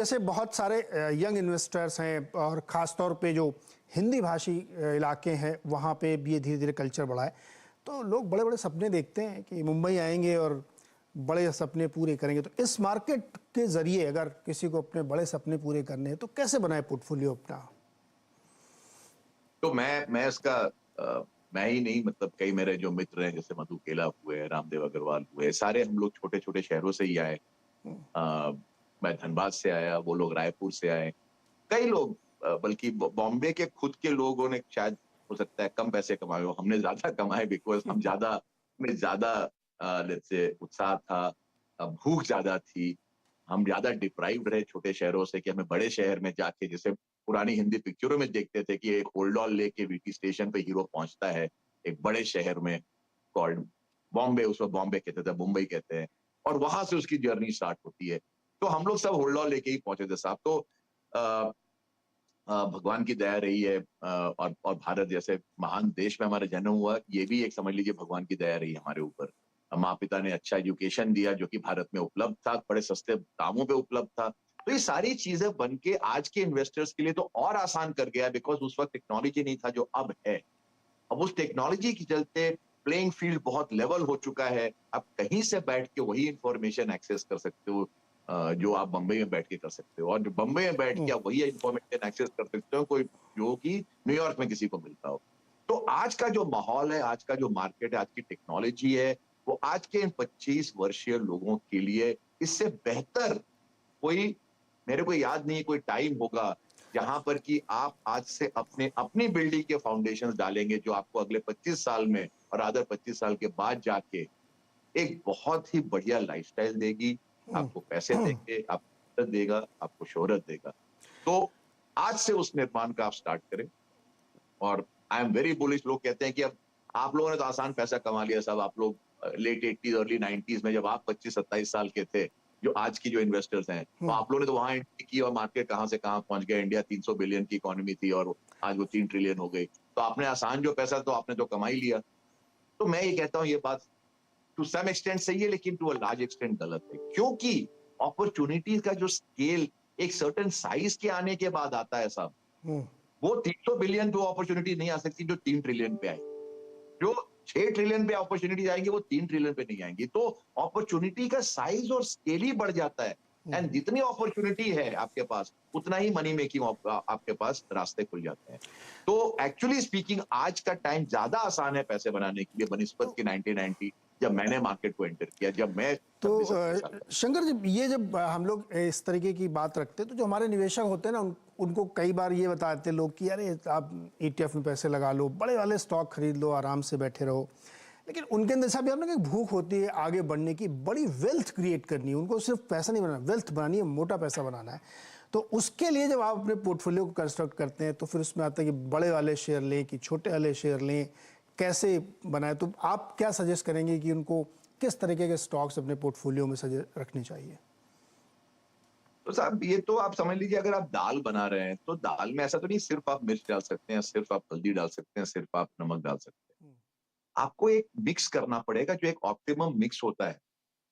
जैसे बहुत सारे यंग इन्वेस्टर्स हैं और ख़ास तौर पे जो हिंदी भाषी इलाके हैं वहाँ पे भी ये धीरे धीरे कल्चर बढ़ा है। तो लोग बड़े बड़े सपने देखते हैं कि मुंबई आएंगे और बड़े सपने पूरे करेंगे। तो इस मार्केट के ज़रिए अगर किसी को अपने बड़े सपने पूरे करने हैं तो कैसे बनाए पोर्टफोलियो अपना? तो मैं इसका मैं ही नहीं, मतलब कई मेरे जो मित्र हैं जैसे मधु केला हुए, रामदेव अग्रवाल हुए, सारे हम लोग छोटे छोटे शहरों से ही आए। अ, मैं धनबाद से आया, वो लोग रायपुर से आए। कई लोग बल्कि बॉम्बे के खुद के लोगों ने शायद हो सकता है कम पैसे कमाए हो, हमने ज्यादा कमाए बिकॉज हम ज्यादा में ज्यादा लेट्स से उत्साह था, भूख ज्यादा थी। हम ज्यादा डिप्राइव्ड रहे छोटे शहरों से कि हमें बड़े शहर में जाके, जैसे पुरानी हिंदी पिक्चरों में देखते थे कि एक होल्ड ऑन लेके वीटी स्टेशन पे हीरो पहुंचता है एक बड़े शहर में कॉल्ड बॉम्बे, उस वक्त बॉम्बे कहते थे, मुंबई कहते हैं, और वहां से उसकी जर्नी स्टार्ट होती है। तो हम लोग सब होल्ड ऑन लेके ही पहुंचे थे साहब। तो भगवान की दया रही है, और भारत जैसे महान देश में हमारा जन्म हुआ, ये भी एक समझ लीजिए भगवान की दया रही है हमारे ऊपर। माँ पिता ने अच्छा एजुकेशन दिया जो कि भारत में उपलब्ध था, बड़े सस्ते दामों पे उपलब्ध था। तो ये सारी चीजें बन के आज के इन्वेस्टर्स के लिए तो और आसान कर गया, बिकॉज उस वक्त टेक्नोलॉजी नहीं था जो अब है। अब उस टेक्नोलॉजी के चलते प्लेइंग फील्ड बहुत लेवल हो चुका है। आप कहीं से बैठ के वही इंफॉर्मेशन एक्सेस कर सकते हो जो आप बंबई में बैठ के कर सकते हो, और जो बंबई में बैठ के आप वही इंफॉर्मेशन एक्सेस कर सकते हो कोई जो कि न्यूयॉर्क में किसी को मिलता हो। तो आज का जो माहौल है, आज का जो मार्केट है, आज की टेक्नोलॉजी है, वो आज के इन 25 वर्षीय लोगों के लिए इससे बेहतर कोई, मेरे को याद नहीं कोई टाइम होगा जहां पर कि आप आज से अपने अपनी बिल्डिंग के फाउंडेशंस डालेंगे जो आपको अगले 25 साल में और अदर 25 साल के बाद जाके एक बहुत ही बढ़िया लाइफस्टाइल देगी, आपको पैसे देंगे, आपको इज्जत देगा, आपको शोहरत देगा। तो आज से उस निर्माण का आप स्टार्ट करें। और आई एम वेरी बुलिश। लोग कहते हैं कि अब आप लोगों ने तो आसान पैसा कमा लिया साहब, आप लोग लेट 80s अर्ली 90s में जब आप 25-27 साल के थे, जो आज की जो इन्वेस्टर्स हैं, तो आप लोगों ने तो वहां एंट्री की और मार्केट कहां से कहां पहुंच गया। इंडिया 300 बिलियन की इकोनॉमी थी और आज वो 3 ट्रिलियन हो गई। तो आपने आसान जो पैसा तो आपने तो कमा ही लिया। तो मैं ये कहता हूँ ये बात टू सम एक्सटेंट सही है, लेकिन टू अ लार्ज एक्सटेंट गलत है, क्योंकि अपॉर्चुनिटीज का जो स्केल एक सर्टेन साइज के आने के बाद आता है साहब, वो 300 बिलियन पे अपॉर्चुनिटी नहीं आ सकती जो 3 ट्रिलियन पे आई। जो 6 ट्रिलियन पे अपॉर्चुनिटीज आएंगी वो 3 ट्रिलियन पे नहीं आएंगी। तो अपॉर्चुनिटी का साइज और स्केल ही बढ़ जाता है। एंड जितनी अपॉर्चुनिटी है आपके पास उतना ही मनी मेकिंग आपके पास रास्ते खुल जाते हैं। तो एक्चुअली स्पीकिंग आज का टाइम ज्यादा आसान है पैसे बनाने के लिए बनिस्बत के 1990 जब मैंने मार्केट को एंटर किया, जब मैं तो 26-27 साल का। शंकर जी, ये जब हम लोग इस तरीके की बात रखते हैं तो जो हमारे निवेशक होते हैं ना उनको कई बार ये बताते हैं लोग कि अरे आप ETF में पैसे लगा लो, बड़े वाले स्टॉक खरीद लो, आराम से बैठे रहो। लेकिन उनके अंदर साहब आपने एक भूख होती है आगे बढ़ने की, बड़ी वेल्थ क्रिएट करनी है उनको, सिर्फ पैसा नहीं बनाना, वेल्थ बनानी है, मोटा पैसा बनाना है। तो उसके लिए जब आप अपने पोर्टफोलियो को कंस्ट्रक्ट करते हैं तो फिर उसमें आता है कि बड़े वाले शेयर लें कि छोटे वाले शेयर लें, कैसे बनाए? तो आप क्या सजेस्ट करेंगे कि उनको किस तरीके के स्टॉक्स अपने पोर्टफोलियो में रखने चाहिए? तो साहब ये तो आप समझ लीजिए, अगर आप दाल बना रहे हैं तो दाल में ऐसा तो नहीं सिर्फ आप मिर्च डाल सकते हैं, सिर्फ आप हल्दी डाल सकते हैं, सिर्फ आप नमक डाल सकते हैं। आपको एक मिक्स करना पड़ेगा जो एक ऑप्टिमम मिक्स होता है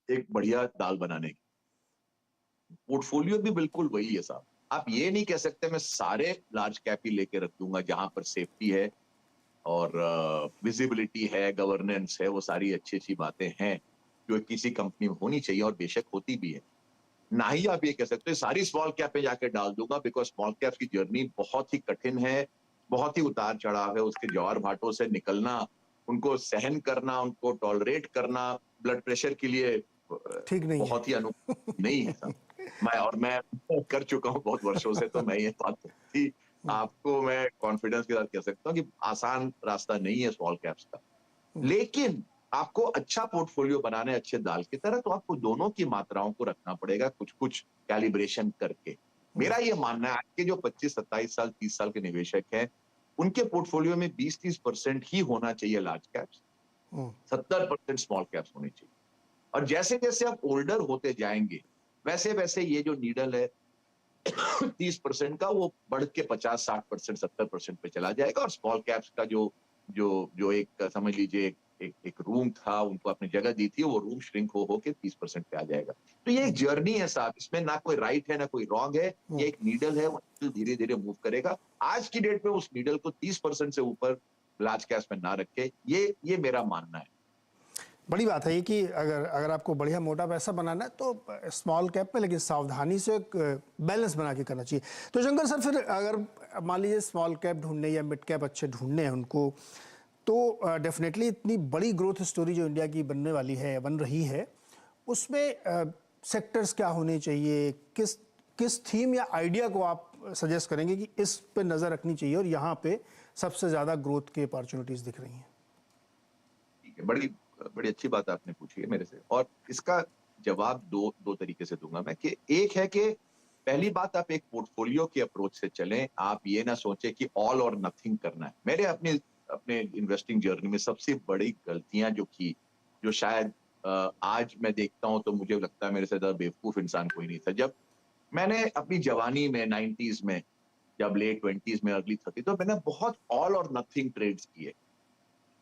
एक बढ़िया दाल बनाने की। पोर्टफोलियो भी बिल्कुल वही है साहब। आप ये नहीं कह सकते मैं सारे लार्ज कैप ही लेके रख दूंगा जहां पर सेफ्टी है और विजिबिलिटी है, गवर्नेंस है, वो सारी अच्छी अच्छी बातें हैं जो किसी कंपनी में होनी चाहिए और बेशक होती भी है। ना ही आप ये कह सकते सारी स्मॉल कैप पे जाके डाल दूंगा, बिकॉज स्मॉल कैप की जर्नी बहुत ही कठिन है, बहुत ही उतार चढ़ाव है। उसके ज्वार भाटों से निकलना, उनको सहन करना, उनको टॉलरेट करना ब्लड प्रेशर के लिए ठीक नहीं है। बहुत ही अनुकूल नहीं है साहब। मैं कर चुका हूँ बहुत वर्षों से, तो मैं ये बात ही आपको मैं कॉन्फिडेंस के साथ कह सकता हूँ कि आसान रास्ता नहीं है स्मॉल कैप्स का। लेकिन आपको अच्छा पोर्टफोलियो बनाना है अच्छे दाल की तरह, तो आपको दोनों की मात्राओं को रखना पड़ेगा कुछ कुछ कैलिब्रेशन करके। मेरा ये मानना है आज के जो 25-27 साल 30 साल के निवेशक हैं उनके पोर्टफोलियो में 20-30% ही होना चाहिए लार्ज कैप्स, 70% स्मॉल कैप्स होनी चाहिए। और जैसे जैसे आप ओल्डर होते जाएंगे वैसे वैसे ये जो नीडल है 30% का वो बढ़ के 50-60%, 70% पे चला जाएगा, और स्मॉल कैप्स का जो जो जो एक समझ लीजिए एक रूम था, उनको आपने जगह दी थी, वो रूम श्रिंक हो के 30% पे आ जाएगा। तो ये एक जर्नी है साहब, इसमें ना कोई राइट है ना कोई रॉन्ग है, ये एक नीडल है, वो धीरे धीरे मूव करेगा। आज की डेट में उस नीडल को 30% से ऊपर लार्ज कैप्स में ना रखे, ये मेरा मानना है। बड़ी बात है ये कि अगर अगर आपको बढ़िया मोटा पैसा बनाना है तो स्मॉल कैप में, लेकिन सावधानी से एक बैलेंस बना के करना चाहिए। तो शंकर सर, फिर अगर मान लीजिए स्मॉल कैप ढूंढने या मिड कैप अच्छे ढूंढने हैं उनको, तो डेफिनेटली इतनी बड़ी ग्रोथ स्टोरी जो इंडिया की बनने वाली है, बन रही है, उसमें सेक्टर्स क्या होने चाहिए, किस किस थीम या आइडिया को आप सजेस्ट करेंगे कि इस पे नज़र रखनी चाहिए और यहाँ पे सबसे ज़्यादा ग्रोथ की अपॉर्चुनिटीज़ दिख रही हैं? ठीक है, बड़ी बड़ी अच्छी बात आपने पूछी है मेरे से, और इसका जवाब दो तरीके से दूंगा मैं। कि एक है कि पहली बात, आप एक पोर्टफोलियो के अप्रोच से चलें। आप ये ना सोचें कि ऑल और नथिंग करना है। मेरे अपने अपने इन्वेस्टिंग जर्नी में सबसे बड़ी गलतियां जो की, जो शायद आज मैं देखता हूं तो मुझे लगता है मेरे से ज्यादा बेवकूफ इंसान कोई नहीं था। जब मैंने अपनी जवानी में 90s में, जब लेट 20s में, अर्ली 30, तो मैंने बहुत ऑल और नथिंग ट्रेड्स किए।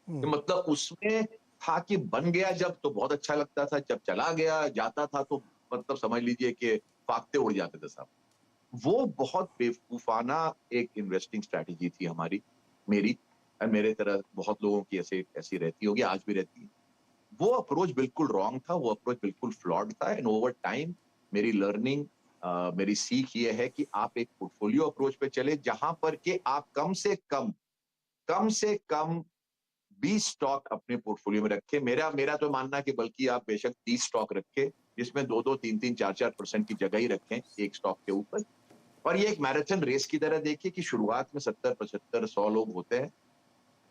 तो मतलब उसमें था कि बन गया जब तो बहुत अच्छा लगता था, जब चला गया जाता था तो मतलब समझ लीजिए कि फाकते उड़ जाते थे साहब। वो बहुत बेवकूफाना एक इन्वेस्टिंग स्ट्रैटेजी थी हमारी, मेरी और मेरे तरह बहुत लोगों की ऐसी रहती होगी, आज भी रहती है। वो अप्रोच बिल्कुल रॉन्ग था, वो अप्रोच बिल्कुल फ्लॉड था। एंड ओवर टाइम मेरी लर्निंग, मेरी सीख ये है कि आप एक पोर्टफोलियो अप्रोच पे चले, जहां पर के आप कम से कम 20 स्टॉक अपने पोर्टफोलियो में रखे। मेरा मेरा तो मानना है कि बल्कि आप बेशक 30 स्टॉक रखे, जिसमें 2-2, 3-3, 4-4% की जगह ही रखें एक स्टॉक के ऊपर। और ये एक मैराथन रेस की तरह देखिए कि शुरुआत में 70, 75, 100 लोग होते हैं,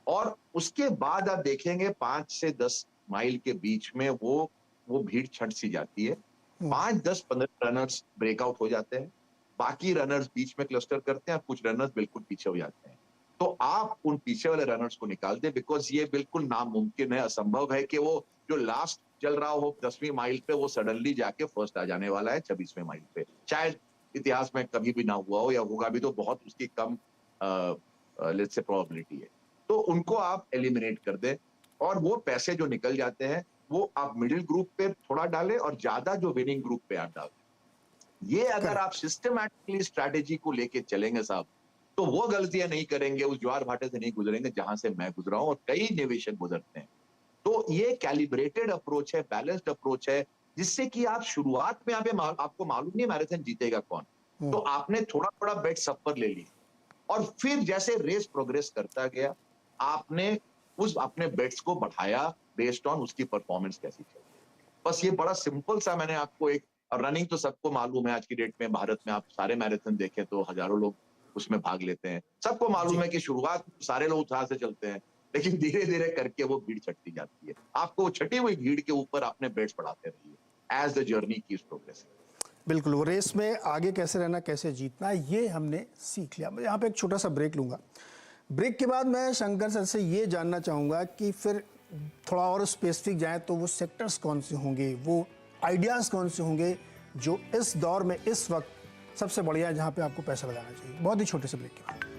और उसके बाद आप देखेंगे 5 से 10 माइल के बीच में वो भीड़ छंट सी जाती है। 5, 10, 15 रनर्स ब्रेकआउट हो जाते हैं, बाकी रनर्स बीच में क्लस्टर करते हैं, कुछ रनर्स बिल्कुल पीछे हो जाते हैं। तो आप उन पीछे वाले रनर्स को निकाल दें, बिकॉज ये बिल्कुल नामुमकिन है, असंभव है कि वो जो लास्ट चल रहा हो 10वीं माइल पे, वो सडनली जाके फर्स्ट आ जाने वाला है 26वें माइल पे। शायद इतिहास में कभी भी ना हुआ हो, या होगा भी तो बहुत उसकी कम लेट्स से प्रोबेबिलिटी है। तो उनको आप एलिमिनेट कर दें, और वो पैसे जो निकल जाते हैं वो आप मिडिल ग्रुप पे थोड़ा डालें और ज्यादा जो विनिंग ग्रुप पे आप डाल दें। ये अगर आप करेक्ट। सिस्टमैटिकली स्ट्रैटेजी को लेके चलेंगे साहब, तो वो गलतियां नहीं करेंगे, उस ज्वार भाटे से नहीं गुजरेंगे जहां से मैं गुजरा हूं और कई निवेशक गुजरते हैं। तो ये कैलिब्रेटेड अप्रोच है, बैलेंस्ड अप्रोच है, जिससे कि आप शुरुआत में आपको मालूम नहीं मैराथन जीतेगा कौन, तो आपने थोड़ा थोड़ा बेट सब पर ले लिया, और फिर जैसे रेस प्रोग्रेस करता गया, आपने उस अपने बेट्स को बढ़ाया बेस्ड ऑन उसकी परफॉर्मेंस कैसी चल रही है। बस ये बड़ा सिंपल सा मैंने आपको एक, और रनिंग तो सबको मालूम है आज की डेट में, भारत में आप सारे मैराथन देखें तो हजारों लोग उसमें भाग लेते हैं। सबको मालूम जी, है कि शुरुआत सारे लोग उत्साह से चलते हैं, लेकिन धीरे धीरे करके वो भीड़ छटती जाती है। आपको वो छटी हुई भीड़ के ऊपर अपने बेट्स बढ़ाते रहिए as the journey keeps progressing. बिल्कुल। वो रेस में आगे कैसे रहना, कैसे जीतना, ये हमने सीख लिया। मैं यहाँ पे एक छोटा सा ब्रेक लूँगा। ब्रेक के बाद मैं शंकर सर से ये जानना चाहूँगा कि फिर थोड़ा और स्पेसिफिक जाएँ तो वो सेक्टर्स कौन से होंगे, वो आइडियाज़ कौन से होंगे जो इस दौर में, इस वक्त सबसे बढ़िया है, जहाँ पे आपको पैसा लगाना चाहिए। बहुत ही छोटे से ब्रेक के बाद।